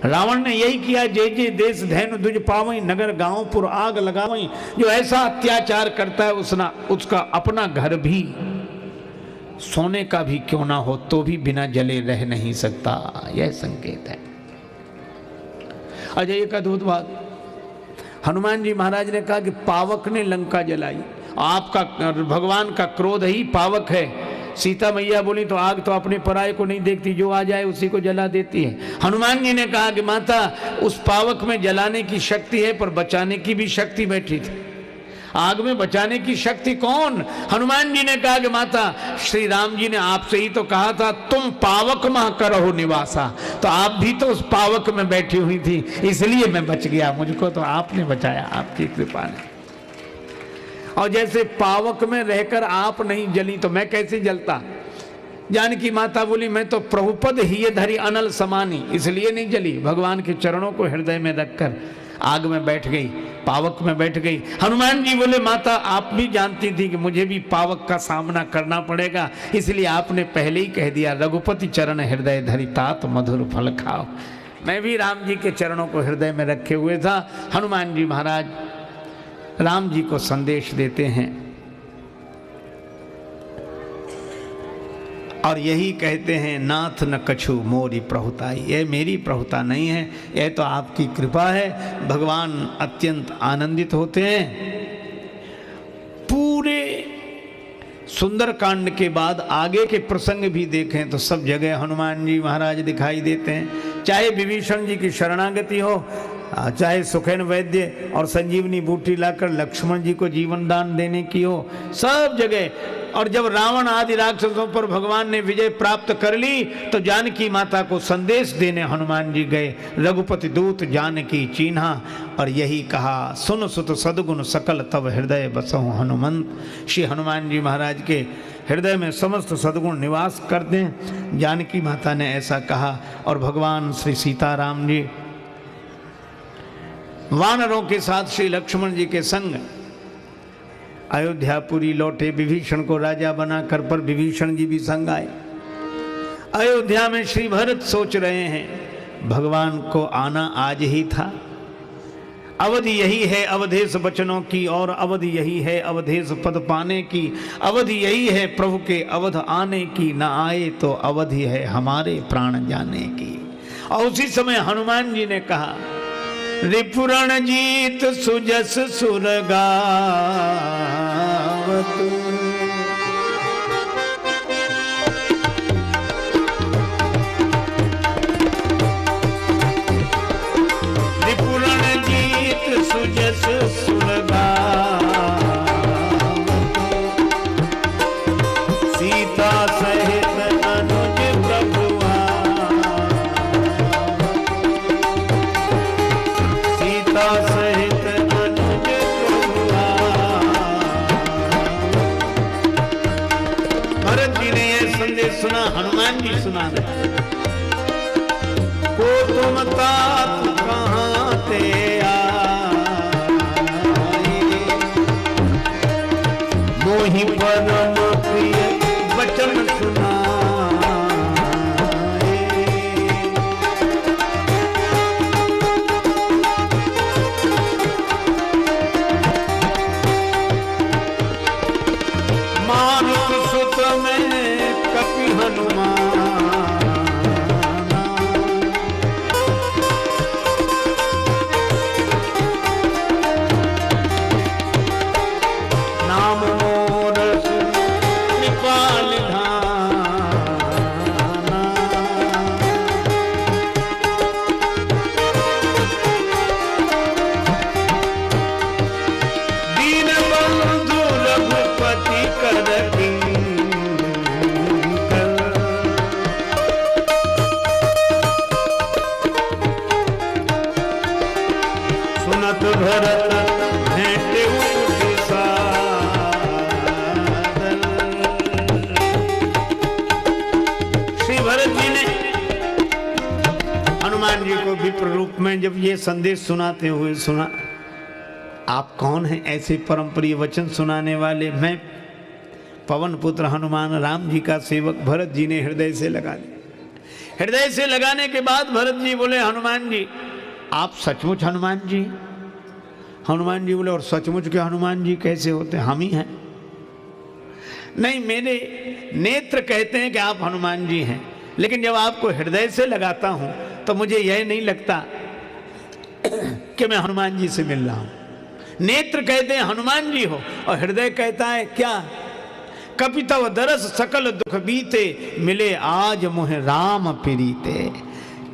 रावण ने यही किया, जय जय देश धैनु दुज पावई, नगर गांव पुर आग लगावई। जो ऐसा अत्याचार करता है उसका अपना घर भी सोने का भी क्यों ना हो तो भी बिना जले रह नहीं सकता। यह संकेत है। अजय एक अद्भुत बात, हनुमान जी महाराज ने कहा कि पावक ने लंका जलाई। आपका भगवान का क्रोध ही पावक है। सीता मैया बोली तो आग तो अपने पराये को नहीं देखती, जो आ जाए उसी को जला देती है। हनुमान जी ने कहा कि माता उस पावक में जलाने की शक्ति है पर बचाने की भी शक्ति बैठी थी। आग में बचाने की शक्ति कौन? हनुमान जी ने कहा कि माता श्री राम जी ने आपसे ही तो कहा था तुम पावक मह करहो निवासा, तो आप भी तो उस पावक में बैठी हुई थी, इसलिए मैं बच गया। मुझको तो आपने बचाया, आपकी कृपा ने। और जैसे पावक में रहकर आप नहीं जली तो मैं कैसे जलता? जानकी माता बोली मैं तो प्रभुपद ही धरी अनल समानी, इसलिए नहीं जली। भगवान के चरणों को हृदय में रखकर आग में बैठ गई, पावक में बैठ गई। हनुमान जी बोले माता आप भी जानती थी कि मुझे भी पावक का सामना करना पड़ेगा, इसलिए आपने पहले ही कह दिया रघुपति चरण हृदय धरी तात मधुर फल खाओ। मैं भी राम जी के चरणों को हृदय में रखे हुए था। हनुमान जी महाराज राम जी को संदेश देते हैं, और यही कहते हैं नाथ न कछु मोरी प्रहुताई, ये मेरी प्रहुता नहीं है, यह तो आपकी कृपा है। भगवान अत्यंत आनंदित होते हैं। पूरे सुंदरकांड के बाद आगे के प्रसंग भी देखें तो सब जगह हनुमान जी महाराज दिखाई देते हैं। चाहे विभीषण जी की शरणागति हो, चाहे सुखेन वैद्य और संजीवनी बूटी लाकर लक्ष्मण जी को जीवन दान देने की हो, सब जगह। और जब रावण आदि राक्षसों पर भगवान ने विजय प्राप्त कर ली तो जानकी माता को संदेश देने हनुमान जी गए। रघुपति दूत जानकी चीन्हा और यही कहा, सुन सुत सद्गुण सकल तब हृदय बसहु हनुमंत। श्री हनुमान जी महाराज के हृदय में समस्त सद्गुण निवास करते हैं। जानकी माता ने ऐसा कहा और भगवान श्री सीताराम जी वानरों के साथ श्री लक्ष्मण जी के संग अयोध्यापुरी लौटे। विभीषण को राजा बनाकर, पर विभीषण जी भी संग आए। अयोध्या में श्री भरत सोच रहे हैं भगवान को आना आज ही था। अवधि यही है अवधेश बचनों की, और अवधि यही है अवधेश पद पाने की। अवधि यही है प्रभु के अवध आने की, न आए तो अवधि है हमारे प्राण जाने की। और उसी समय हनुमान जी ने कहा, रिपुरण जीत सुजस सुरगावत, रिपुरण जीत सुजस सुरगावत, सीता सहित अनुज प्रभुआ, सहित अनुज प्रभुआ। भरत जी ने यह संदेश सुना, हनुमान जी सुना रहे। को तुम तात कहाँ ते आए, मोहि परम प्रिय वचन सुना। विप्र रूप में जब ये संदेश सुनाते हुए सुना, आप कौन हैं ऐसे परम प्रिय वचन सुनाने वाले? मैं पवन पुत्र हनुमान राम जी का सेवक। भरत जी ने हृदय से लगा दिया। हृदय से लगाने के बाद भरत जी बोले, हनुमान जी आप सचमुच हनुमान जी? हनुमान जी बोले, और सचमुच के हनुमान जी कैसे होते? हम ही हैं। नहीं, मेरे नेत्र कहते हैं कि आप हनुमान जी हैं, लेकिन जब आपको हृदय से लगाता हूं तो मुझे यह नहीं लगता कि मैं हनुमान जी से मिल रहा हूं। नेत्र कहते हैं हनुमान जी हो, और हृदय कहता है क्या? कपितव दरस सकल दुख बीते, मिले आज मोह राम प्रीते।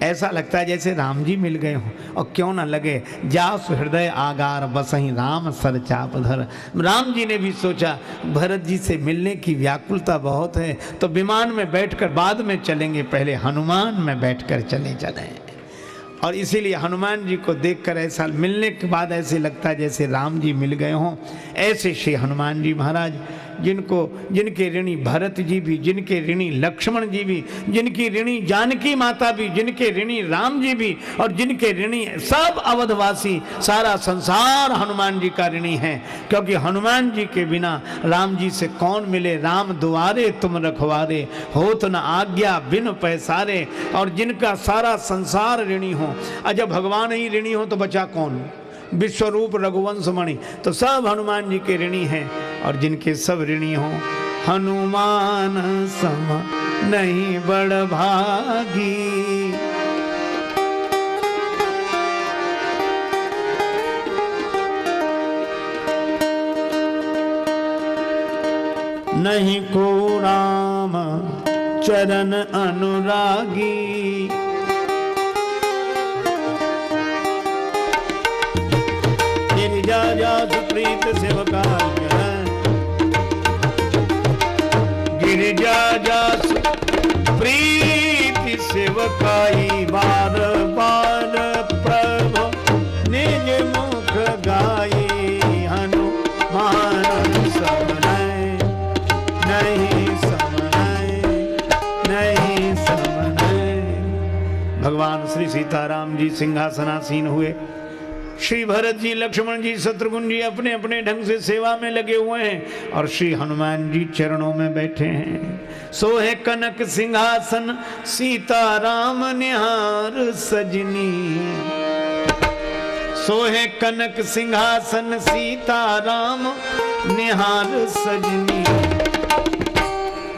ऐसा लगता है जैसे राम जी मिल गए हों। और क्यों ना लगे, जास हृदय आगार बसही राम सर चाप धर। राम जी ने भी सोचा भरत जी से मिलने की व्याकुलता बहुत है, तो विमान में बैठकर बाद में चलेंगे, पहले हनुमान में बैठकर चले चले। और इसीलिए हनुमान जी को देखकर ऐसा मिलने के बाद ऐसे लगता है जैसे राम जी मिल गए हों। ऐसे श्री हनुमान जी महाराज, जिनके ऋणी भरत जी भी, जिनके ऋणी लक्ष्मण जी भी, जिनकी ऋणी जानकी माता भी, जिनके ऋणी राम जी भी, और जिनके ऋणी सब अवधवासी, सारा संसार हनुमान जी का ऋणी है। क्योंकि हनुमान जी के बिना राम जी से कौन मिले? राम दुआरे तुम रखवारे, होत न आज्ञा बिन पैसारे। और जिनका सारा संसार ऋणी हो, जब भगवान ही ऋणी हो तो बचा कौन? विश्वरूप रघुवंश मणि, तो सब हनुमान जी के ऋणी हैं। और जिनके सब ऋणी हों, हनुमान सम नहीं बड़ भागी। नहीं को राम चरण अनुरागी। गिरिजा जासु प्रीत सेवका, गिरिजा जासु प्रीति सेवकाई। बार बार प्रभु निज मुख गाई। हनुमान समनय नहीं समनय, नहीं समनय। भगवान श्री सीताराम जी सिंहासनासीन हुए। श्री भरत जी, लक्ष्मण जी, शत्रुघ्न जी अपने अपने ढंग से सेवा में लगे हुए हैं और श्री हनुमान जी चरणों में बैठे हैं। सोहे कनक सिंहासन सीताराम निहार सजनी। सोहे कनक सिंहासन सीताराम निहार सजनी।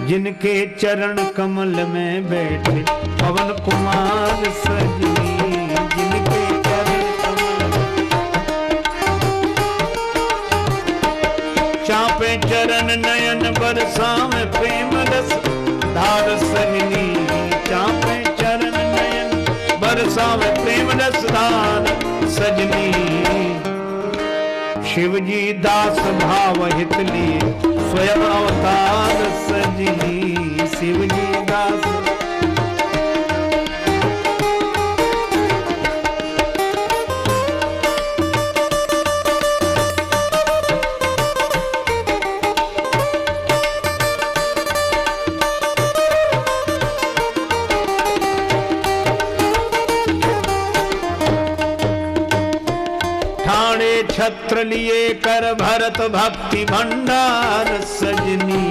जिनके चरण कमल में बैठे पवन कुमार सजनी। जिनके चापे चरण नयन बरसावे प्रेम रस धार सजनी। चापे चरण नयन बरसावे प्रेम रस धार सजनी। शिव जी दास भाव हित लिए स्वयं अवतार सजनी। शिव जी दास छत्र लिए कर भरत भक्ति भंडार सजनी।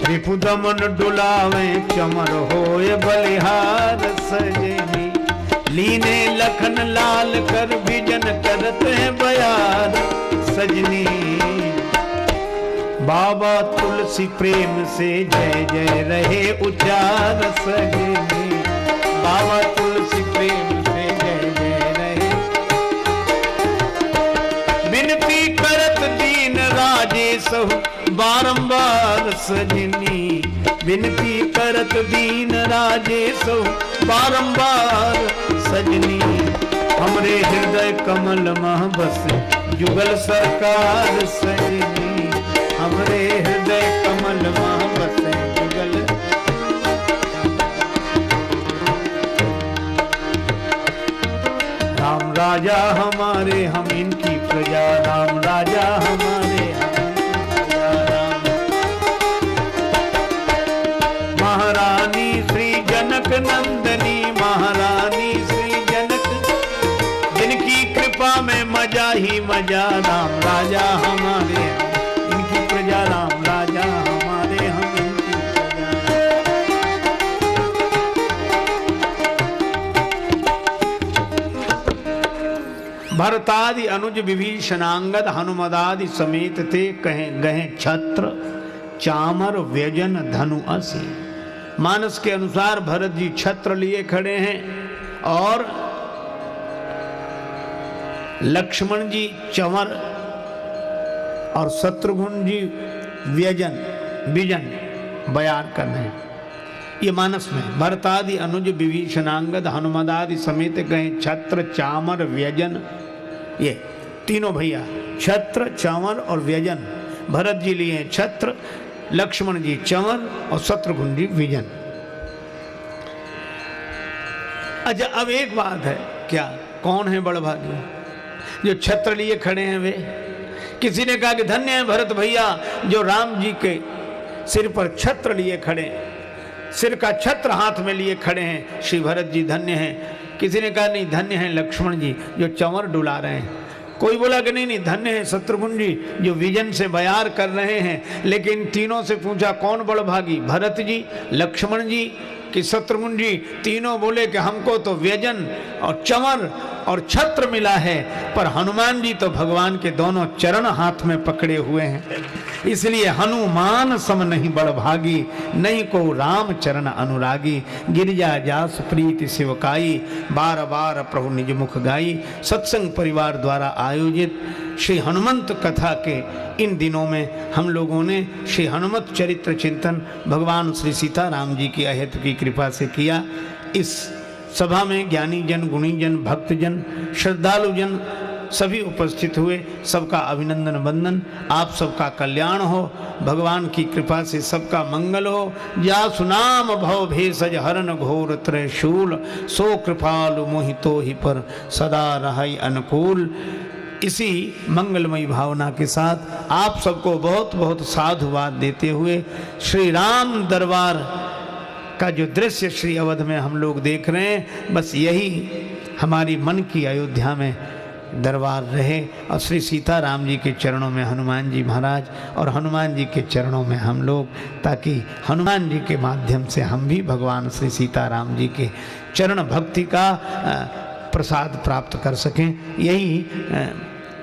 रिपु दमन डुलावे चमर होए बलिहार सजनी। लीने लखन लाल कर विजन करत है बयार सजनी। बाबा तुलसी प्रेम से जय जय रहे उच्चार सजनी। बाबा तुलसी प्रेम से जय जय रहे। विनती करत दीन राजेश बारंबार सजनी। विनती करत दीन राजेश बारंबार सजनी। हमरे हृदय कमल मह बसे जुगल सरकार सजनी। हमरे हृदय कमल मह बसे जुगल। राम राजा हमारे हम इनकी प्रजा। राम राजा हमारे हम इनकी प्रजा। राम महारानी श्री जनक नंदनी। महारानी श्री जनक जिनकी कृपा में मजा ही मजा। राम राजा हमारे इनकी प्रजा। राम राजा हमारे हम इनकी प्रजा। भरतादि अनुज विभीषणांगद हनुमदादि समेत ते कहें गहे छत्र चामर व्यजन धनु असी। मानस के अनुसार भरत जी छत्र लिए खड़े हैं और लक्ष्मण जी चंवर और शत्रुघ्न जी व्यजन विजन बयार कर रहे हैं। ये मानस में भरतादि अनुज विभीषणांगद हनुमदादि समेत गए छत्र चामर व्यजन। ये तीनों भैया छत्र चामर और व्यजन। भरत जी लिए छत्र, लक्ष्मण जी चंवर और शत्रुघ्न जी विजन। अच्छा, अब एक बात है, क्या कौन है बड़भागी जो छत्र लिए खड़े हैं? वे किसी ने कहा कि धन्य है भरत भैया जो राम जी के सिर पर छत्र लिए खड़े, सिर का छत्र हाथ में लिए खड़े हैं, श्री भरत जी धन्य हैं। किसी ने कहा नहीं, धन्य है लक्ष्मण जी जो चंवर डुला रहे हैं। कोई बोला कि नहीं नहीं, धन्य है शत्रुघ्न जी जो विजन से बयार कर रहे हैं। लेकिन तीनों से पूछा कौन बड़भागी, भरत जी, लक्ष्मण जी कि शत्रुघ्न जी? तीनों बोले कि हमको तो व्यजन और चंवर और छत्र मिला है, पर हनुमान जी तो भगवान के दोनों चरण हाथ में पकड़े हुए हैं। इसलिए हनुमान सम नहीं बड़ भागी, नहीं को राम चरण अनुरागी। गिरिजा जास प्रीति शिवकाई, बार बार प्रभु निज मुख गाई। सत्संग परिवार द्वारा आयोजित श्री हनुमंत कथा के इन दिनों में हम लोगों ने श्री हनुमत चरित्र चिंतन भगवान श्री सीताराम जी की अहेतु की कृपा से किया। इस सभा में ज्ञानी जन, गुणी जन, भक्त जन, श्रद्धालु जन सभी उपस्थित हुए। सबका अभिनंदन वंदन। आप सबका कल्याण हो, भगवान की कृपा से सबका मंगल हो। जा सुनाम भव भेषज हरन घोर त्रयशूल, सो कृपालु मोहितो ही पर सदा रहै अनुकूल। इसी मंगलमयी भावना के साथ आप सबको बहुत बहुत साधुवाद देते हुए श्री राम दरबार का जो दृश्य श्री अवध में हम लोग देख रहे हैं, बस यही हमारी मन की अयोध्या में दरबार रहे और श्री सीताराम जी के चरणों में हनुमान जी महाराज और हनुमान जी के चरणों में हम लोग, ताकि हनुमान जी के माध्यम से हम भी भगवान श्री सीताराम जी के चरण भक्ति का प्रसाद प्राप्त कर सकें। यही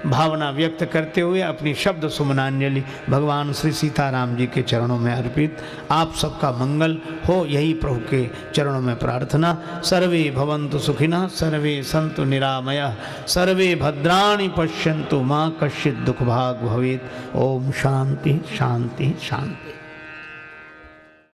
भावना व्यक्त करते हुए अपनी शब्द सुमनांजलि भगवान श्री सीताराम जी के चरणों में अर्पित। आप सबका मंगल हो, यही प्रभु के चरणों में प्रार्थना। सर्वे भवन्तु सुखिनः, सर्वे सन्तु निरामयः, सर्वे भद्राणि पश्यन्तु, मा कश्चित् दुःखभाग् भवेत्। ओम शांति शांति शांति।